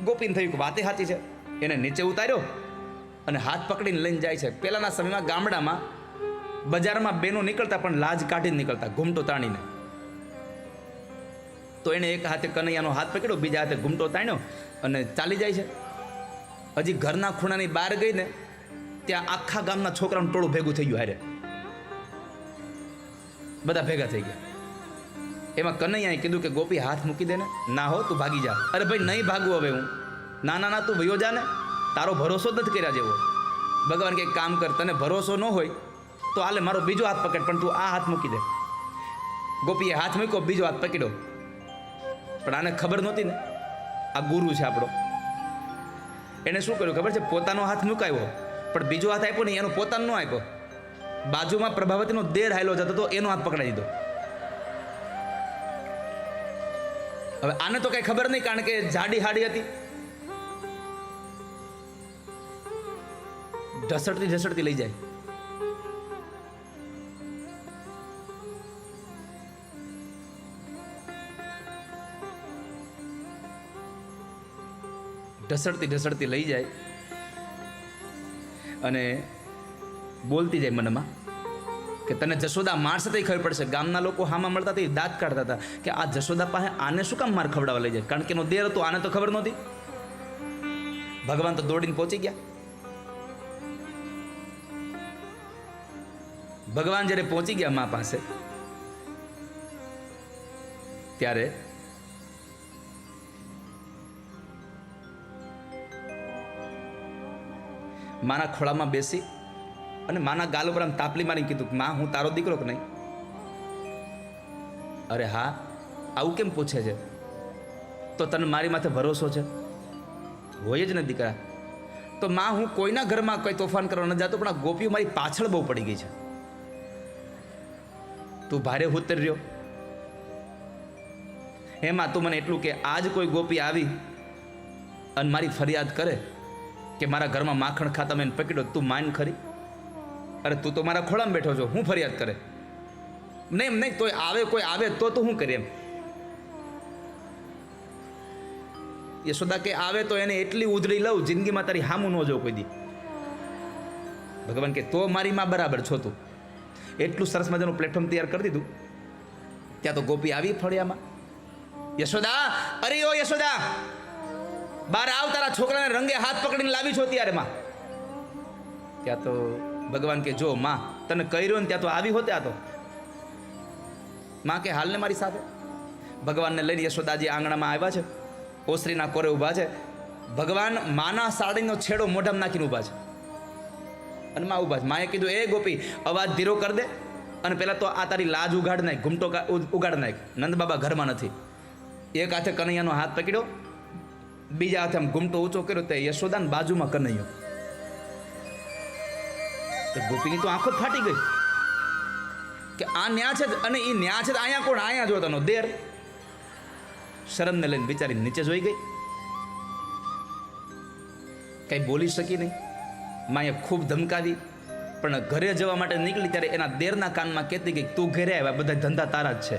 Speaker 1: ગોપીને થયું કે વાતે સાચી છે. એને નીચે ઉતાર્યો અને હાથ પકડીને લઈને જાય છે. પહેલાના સમયમાં ગામડામાં બજારમાં બેનો નીકળતા પણ લાજ કાઢીને નીકળતા, ઘૂમટો તાણીને. તો એને એક હાથે કનૈયાનો હાથ પકડ્યો, બીજા હાથે ઘૂમટો તાણ્યો અને ચાલી જાય છે. હજી ઘરના ખૂણાની બહાર ગઈ ને, ત્યાં આખા ગામના છોકરાનું ટોળું ભેગું થઈ ગયું. હારે બધા ભેગા થઈ ગયા. એમાં કનૈયાએ કીધું કે ગોપી હાથ મૂકી દે ને. ના હો, તું ભાગી જા. અરે ભાઈ નહીં ભાગવું હવે હું. ના ના ના, તું વયો જા ને, તારો ભરોસો જ નથી કર્યા જેવો. ભગવાન કે કામ કર, તને ભરોસો ન હોય તો હાલે મારો બીજો હાથ પકડ, પણ તું આ હાથ મૂકી દે. ગોપીએ હાથ મૂક્યો, બીજો હાથ પકડ્યો. પણ આને ખબર નહોતી ને, આ ગુરુ છે આપણો. એને શું કર્યું ખબર છે? પોતાનો હાથ મુકાયો, પણ બીજો હાથ આપ્યો નહીં, એનો પોતાનો ન આપ્યો. બાજુમાં પ્રભાવતીનો દેર હાયલો જતો તો એનો હાથ પકડાઈ દીધો. હવે આને તો કઈ ખબર નહીં, કારણ કે જાડી હાડી હતી. ઢસડતી ઢસડતી લઈ જાય. ઢસડતી ઢસડતી લઈ જાય અને બોલતી જાય મનમાં કે તને જશોદા મારશે તો ખબર પડશે. ગામના લોકો હામાં મળતા તે દાંત કાઢતા હતા કે આ જશોદા પાસે આને શું કામ માર ખવડાવવા લઈ જાય, કારણ કે એનો દેર હતો, આને તો ખબર નહોતી. ભગવાન તો દોડીને પહોંચી ગયા. ભગવાન જ્યારે પહોંચી ગયા મા પાસે, ત્યારે માના ખોળામાં બેસી અને માના ગાલ ઉપર આમ તાપલી મારી કીધું, માં હું તારો દીકરો કે નહીં? અરે હા, આવું કેમ પૂછે છે? તો તને મારી માથે ભરોસો છે? હોય જ ને દીકરા. તો માં હું કોઈના ઘરમાં કોઈ તોફાન કરવા ન જાતો, પણ આ ગોપીઓ મારી પાછળ બહુ પડી ગઈ છે. તું ભારે ઉતર રહ્યો. એમાં તું મને એટલું કે આજ કોઈ ગોપી આવી અને મારી ફરિયાદ કરે કે મારા ઘરમાં માખણ ખાતા મેં પકડ્યો, તું માન ખરી? અરે તું તો મારા ખોળામાં બેઠો છો, હું ફરિયાદ કરે? નહીં એમ નહીં, તોય આવે કોઈ આવે તો હું કરે એમ. યશોદા કે આવે તો એને એટલી ઉધડી લઉં જિંદગીમાં તારી હામું ન જો કોઈ દી. ભગવાન કે તો મારી માં બરાબર છો તું. એટલું સરસ મજાનું પ્લેટફોર્મ તૈયાર કરી દીધું. ત્યાં તો ગોપી આવી ફળિયામાં. યશોદા, અરે ઓ યશોદા, બાર આવ, તારા છોકરાને રંગે હાથ પકડીને લાવી છો ત્યારે માં. ત્યાં તો ભગવાન કે જો માં તને કહી રહ્યો ને ત્યાં તો આવી હોતે. આ તો માં કે હાલને મારી સાથે. ભગવાનને લઈને યશોદાજી આંગણામાં આવ્યા છે, ઓસરીના કોરે ઊભા છે. ભગવાન માના સાડીનો છેડો મોઢામાં નાખીને ઊભા છે અને માં ઊભા છે. માએ કીધું, એ ગોપી અવાજ ધીરો કરી દે અને પહેલાં તો આ તારી લાજ ઉગાડ નાખ, ઘૂમટો ઉગાડ નાખ. નંદ બાબા ઘરમાં નથી. એક હાથે કનૈયાનો હાથ પકડ્યો, બીજા હાથે આમ ઘૂમટો ઊંચો કર્યો, તે યશોદાની બાજુમાં કનૈયો. તો ગોપીની તો આંખો જ ફાટી ગઈ કે આ ન્યા છે અને એ ન્યા છે, અહીંયા કોણ? અહીંયા જોતાનો દેર. શરમને લઈને બિચારી નીચે જોઈ ગઈ, કઈ બોલી શકી નહીં. માએ ખૂબ ધમકાવી, પણ ઘરે જવા માટે નીકળી ત્યારે એના દેરના કાનમાં કહેતી ગઈ, તું ઘરે આવ્યા, બધા ધંધા તારા જ છે,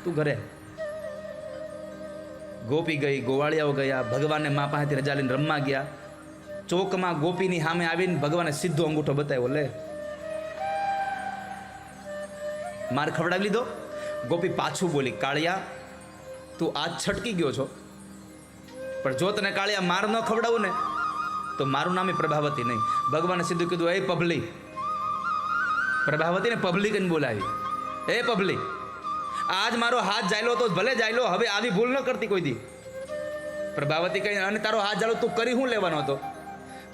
Speaker 1: તું ઘરે. ગોપી ગઈ, ગોવાળિયાઓ ગયા, ભગવાનને મા પાસેથી રજા લઈને રમવા ગયા. ચોકમાં ગોપીની સામે આવીને ભગવાને સીધો અંગૂઠો બતાવ્યો, લે માર ખવડાવી લીધો. ગોપી પાછું બોલી, કાળિયા તું આજ છટકી ગયો છો, પણ જો તને કાળિયા માર ન ખવડાવું ને તો મારું નામ પ્રભાવતી નહીં. ભગવાને સીધું કીધું, એ પભલી. પ્રભાવતીને પભલી કહીને બોલાવી, એ પભલી આજ મારો હાથ જાયલો તો ભલે જાયલો, હવે આવી ભૂલ ન કરતી કોઈ દી. પ્રભાવતી કહી, અને તારો હાથ જાયલો તું કરી હું લેવાનો હતો?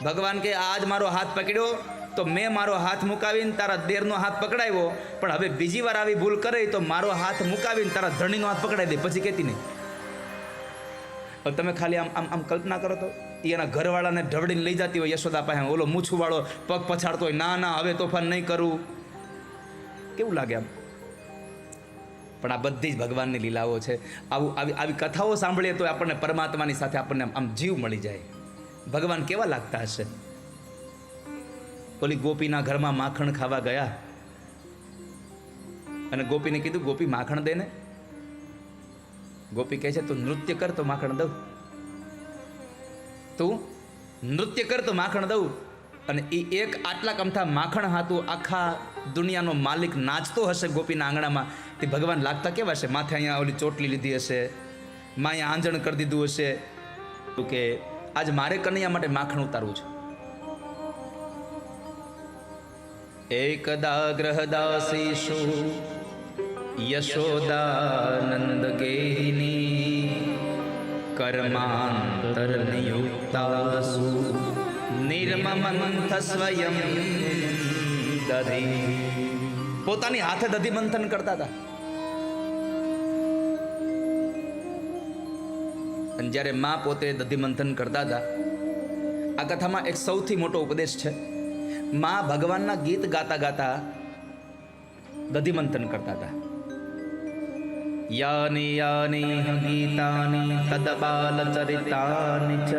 Speaker 1: ભગવાન કે આજ મારો હાથ પકડ્યો તો મેં મારો હાથ મુકાવીને તારા દેરનો હાથ પકડાવ્યો, પણ હવે બીજી વાર આવી ભૂલ કરે તો મારો હાથ મુકાવીને તારા ધણીનો હાથ પકડાવી દે, પછી કહેતી નહીં. હવે તમે ખાલી આમ આમ આમ કલ્પના કરો તો એના ઘરવાળાને ઢવડીને લઈ જતી હોય યશોદા પાસે, ઓલો મૂછુંવાળો પગ પછાડતો હોય, ના ના હવે તોફાન નહીં કરું, કેવું લાગે આમ? પણ આ બધી જ ભગવાનની લીલાઓ છે. આવી કથાઓ સાંભળીએ તો આપણને પરમાત્માની સાથે આપણને આમ જીવ મળી જાય. ભગવાન કેવા લાગતા હશે? ઓલી ગોપીના ઘરમાં માખણ ખાવા ગયા અને ગોપીને કીધું, ગોપી માખણ દે ને. ગોપી કહે છે, તું નૃત્ય કર તો માખણ દઉં, તું નૃત્ય કર તો માખણ દઉં. અને એ એક આટલા કમથા માખણ હાથું આખા દુનિયાનો માલિક નાચતો હશે ગોપીના આંગણામાં. તે ભગવાન લાગતા કેવા હશે? માથે અહીંયા ઓલી ચોટલી લીધી હશે, માં અહીંયા આંજણ કરી દીધું હશે કે આજ મારે કનૈયા માટે માખણ ઉતારવું છે. એકદા ગ્રહદાસીષુ યશોદાનંદ ગેહિની કર્માંતર નિયુક્તાસુ નિર્મમંથ સ્વયં દધી. પોતાની હાથે દધી મંથન કરતા હતા. અને જ્યારે માં પોતે દધી મંથન કરતા હતા, આ કથામાં એક સૌથી મોટો ઉપદેશ છે. માં ભગવાનના ગીત ગાતા ગાતા દધી મંથન કરતા હતા. યાની યાની ગીતાની તદબાલ ચરિતાની ચ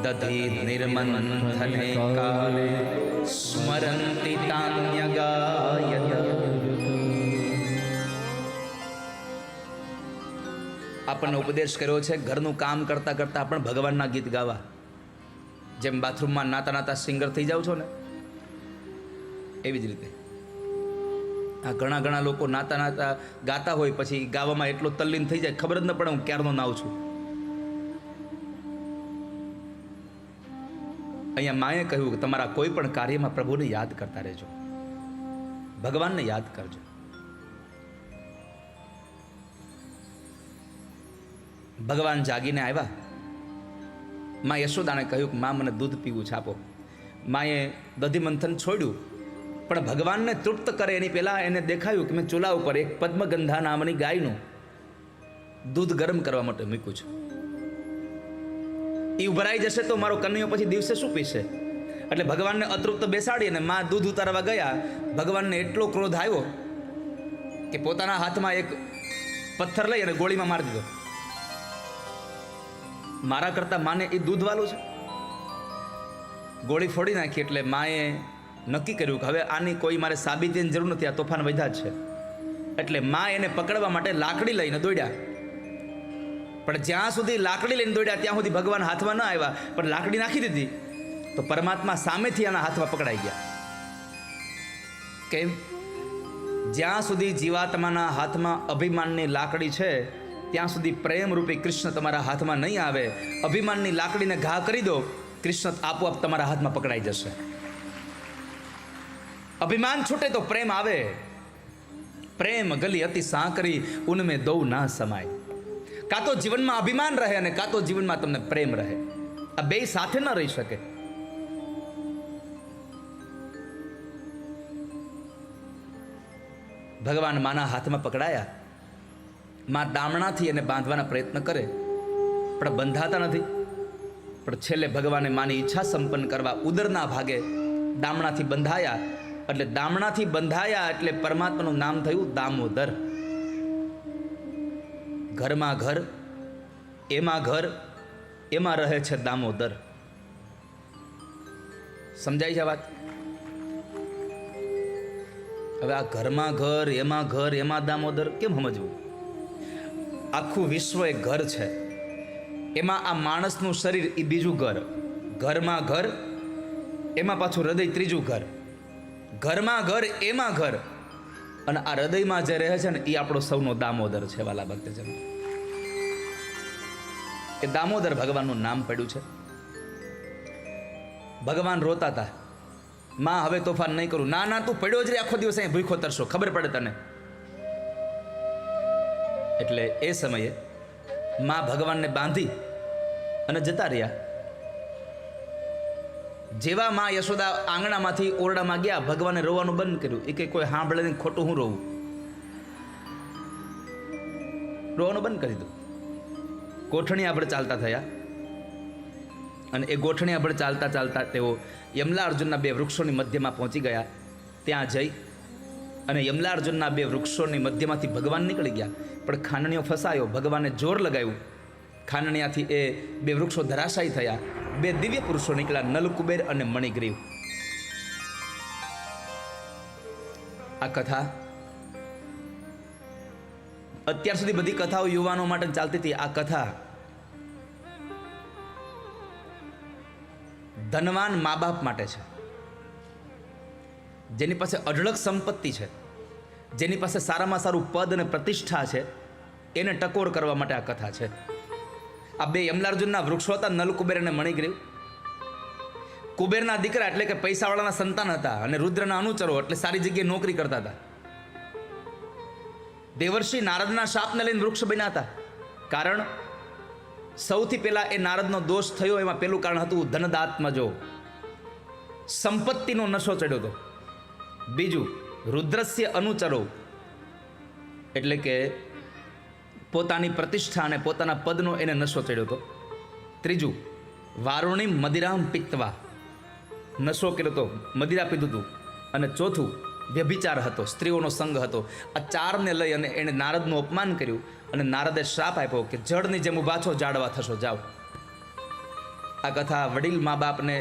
Speaker 1: દધી નિર્મંથને કાલે સ્મરંતિ તાન્યગાયત. આપણને ઉપદેશ કર્યો છે ઘરનું કામ કરતા કરતા પણ ભગવાનના ગીત ગાવા. જેમ બાથરૂમમાં નાતા નાતા સિંગર થઈ જાઓ છો ને, એવી જ રીતે આ ઘણા ઘણા લોકો નાતા નાતા ગાતા હોય, પછી ગાવામાં એટલો તલ્લીન થઈ જાય, ખબર જ ન પડે હું ક્યારનો નાઉં છું. અહીંયા માએ કહ્યું કે તમારા કોઈ પણ કાર્યમાં પ્રભુને યાદ કરતા રહેજો, ભગવાનને યાદ કરજો. ભગવાન જાગીને આવ્યા. માં યશોદાને કહ્યું કે માં મને દૂધ પીવું છે, આપો. માએ દધી મંથન છોડ્યું, પણ ભગવાનને તૃપ્ત કરે એની પહેલાં એને દેખાયું કે મેં ચૂલા ઉપર એક પદ્મગંધા નામની ગાયનું દૂધ ગરમ કરવા માટે મૂક્યું છે. એ ઉભરાઈ જશે તો મારો કન્હૈયો પછી દિવસે શું પીશે? એટલે ભગવાનને અતૃપ્ત બેસાડી અને માં દૂધ ઉતારવા ગયા. ભગવાનને એટલો ક્રોધ આવ્યો કે પોતાના હાથમાં એક પથ્થર લઈ અને ગોળીમાં મારી દીધો. મારા કરતા માને એ દૂધ વાલું છે. ગોળી ફોડી નાખી. એટલે માએ નક્કી કર્યું કે હવે આની કોઈ મારે સાબિતીની જરૂર નથી, આ તોફાન વધ્યા જ છે. એટલે માં એને પકડવા માટે લાકડી લઈને દોડ્યા. પણ જ્યાં સુધી લાકડી લઈને દોડ્યા ત્યાં સુધી ભગવાન હાથમાં ન આવ્યા, પણ લાકડી નાખી દીધી તો પરમાત્મા સામેથી આના હાથમાં પકડાઈ ગયા. કેમ? જ્યાં સુધી જીવાત્માના હાથમાં અભિમાનની લાકડી છે ત્યાં સુધી પ્રેમરૂપી કૃષ્ણ તમારા હાથમાં નહીં આવે. અભિમાનની લાકડીને ઘા કરી દો, કૃષ્ણ આપોઆપ તમારા હાથમાં પકડાઈ જશે. અભિમાન છૂટે તો પ્રેમ આવે. પ્રેમ ગલી અતિ સાંકરી ઉનમે દો ના સમાય. કાં તો જીવનમાં અભિમાન રહે અને કાં તો જીવનમાં તમને પ્રેમ રહે. આ બે સાથે ન રહી શકે. ભગવાન માના હાથમાં પકડાયા. માં દામણાથી એને બાંધવાના પ્રયત્ન કરે પણ બંધાતા નથી. પણ છેલ્લે ભગવાને માની ઈચ્છા સંપન્ન કરવા ઉદરના ભાગે દામણાથી બંધાયા. એટલે દામણાથી બંધાયા એટલે પરમાત્માનું નામ થયું દામોદર. ઘરમાં ઘર, એમાં ઘર, એમાં રહે છે દામોદર. સમજાય છે વાત? હવે આ ઘરમાં ઘર, એમાં દામોદર કેમ સમજવું? આખું વિશ્વ એક ઘર છે, એમાં આ માણસનું શરીર એ બીજું ઘર. ઘરમાં ઘર, એમાં પાછું હૃદય ત્રીજું ઘર. ઘરમાં ઘર, એમાં ઘર, અને આ હૃદયમાં જે રહે છે ને એ આપણો સૌનો દામોદર છે. વાલા ભક્તજન, એ દામોદર ભગવાનનું નામ પડ્યું છે. ભગવાન રોતા હતા, માં હવે તોફાન નહીં કરું. ના ના, તું પડ્યો જ રે, આખો દિવસ અહીં ભૂખો તરશો, ખબર પડે તને. એટલે એ સમયે માં ભગવાનને બાંધી અને જતા રહ્યા. જેવા માં યશોદા આંગણામાંથી ઓરડામાં ગયા, ભગવાને રોવાનું બંધ કર્યું. એ કે કોઈ સાંભળે નહીં, ખોટું હું રોવું? રોવાનું બંધ કરી દીધું. ગોઠણી આપણે ચાલતા થયા અને એ ગોઠણી આપણે ચાલતા ચાલતા તેઓ યમલા અર્જુનના બે વૃક્ષોની મધ્યમાં પહોંચી ગયા. ત્યાં જઈ અને યમલા અર્જુનના બે વૃક્ષોની મધ્યમાંથી ભગવાન નીકળી ગયા. પણ ખાનણીઓ ફસાયો. ભગવાને જોર લગાવ્યું. ખાનણીયાથી એ બે વૃક્ષો ધરાશાયી થયા. બે દિવ્ય પુરુષો નીકળ્યા, નલકુબેર અને મણિગ્રીવ. આ કથા અત્યાર સુધી બધી કથાઓ યુવાનો માટે ચાલતી હતી. આ કથા ધનવાન મા બાપ માટે છે, જેની પાસે અઢળક સંપત્તિ છે, જેની પાસે સારામાં સારું પદ અને પ્રતિષ્ઠા છે, એને ટકોર કરવા માટે આ કથા છે. આ બે યમલાર્જુનના વૃક્ષો હતા, નલકુબેર અને મણિગ્રીવ. કુબેરના દીકરા એટલે કે પૈસાવાળાના સંતાન હતા અને રુદ્રના અનુચરો એટલે સારી જગ્યાએ નોકરી કરતા હતા. દેવર્ષિ નારદના શાપને લઈને વૃક્ષ બન્યા હતા. કારણ સૌથી પહેલા એ નારદનો દોષ થયો, એમાં પેલું કારણ હતું ધનદાત્મજો, સંપત્તિનો નશો ચડ્યો હતો. બીજું, રુદ્રસ્ય અનુચરો એટલે કે પોતાની પ્રતિષ્ઠા અને પોતાના પદનો એને નશો ચડ્યો હતો. ત્રીજું, વારુણિમ મદિરામ પિત્તવા, નશો કર્યો હતો, મદિરા પીધું હતું. અને ચોથું, વ્યભિચાર હતો, સ્ત્રીઓનો સંગ હતો. આ ચારને લઈ અને એણે નારદનું અપમાન કર્યું અને નારદે શ્રાપ આપ્યો કે જળની જેમ ઊભા છો, જાડવા થશો, જાઓ. આ કથા વડીલ મા બાપને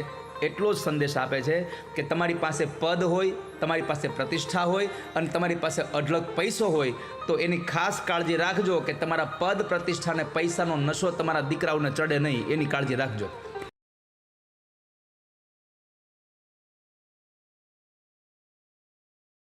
Speaker 1: એટલો જ સંદેશ આપે છે કે તમારી પાસે પદ હોય, તમારી પાસે પ્રતિષ્ઠા હોય અને તમારી પાસે અઢળક પૈસો હોય તો એની ખાસ કાળજી રાખજો કે તમારા પદ, પ્રતિષ્ઠા અને પૈસાનો નશો તમારા દીકરાઓને ચડે નહીં. એની કાળજી રાખજો.